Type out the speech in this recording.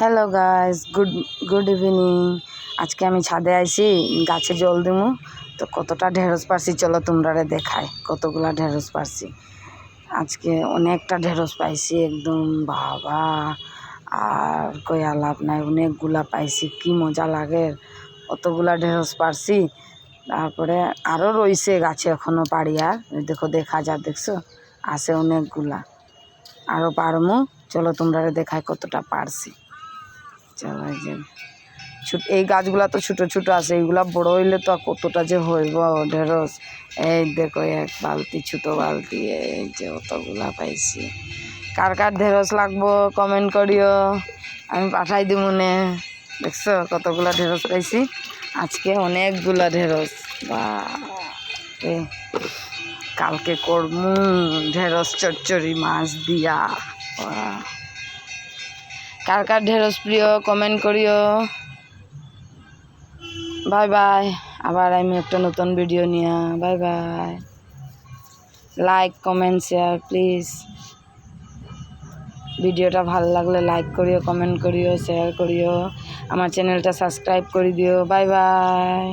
Hello guys, good evening. আজকে আমি ছাদে আইছি গাছে জল দিমু। তো কতটা ঢেঁড়স পারছি চলো তোমরা দেখাই কতগুলা ঢেঁড়স পারছি। আজকে অনেকটা ঢেঁড়স পাইছি একদম বাবা, আর কয়া লাভ নাই, অনেকগুলা পাইছি, কি মজা লাগে। অতগুলা ঢেঁড়স পারছি। তারপরে আরও রয়েছে গাছে এখনও পাড়িয়া, দেখো দেখা যা, দেখছো আছে অনেকগুলা, আরও পারমু। চলো তোমরা দেখাই কতটা পারছি। চলো এই গাছগুলা তো ছোটো ছোটো আছে, এইগুলা বড় হইলে তো কতটা যে হইব ঢেঁড়স। এই দেখো এক বালতি, ছোটো বালতি, এই যে অতগুলা পাইছি। কার কার ঢেঁড়স লাগবো কমেন্ট করিও, আমি পাঠাই দিব নে। দেখছো কতগুলা ঢেঁড়স পাইছি আজকে, অনেকগুলা ঢেঁড়স। বা কালকে করমু ঢেঁড়স চচ্চড়ি মাছ দিয়া। কার কার ঢেঁড়স প্রিয় কমেন্ট করিও। বাই বাই, আবার আমি একটা নতুন ভিডিও নিয়ে। Bye bye, like comment share please. ভিডিওটা ভালো লাগলে লাইক করিও, কমেন্ট করিও, শেয়ার করিও, আমার চ্যানেলটা সাবস্ক্রাইব করে দিও। Bye bye.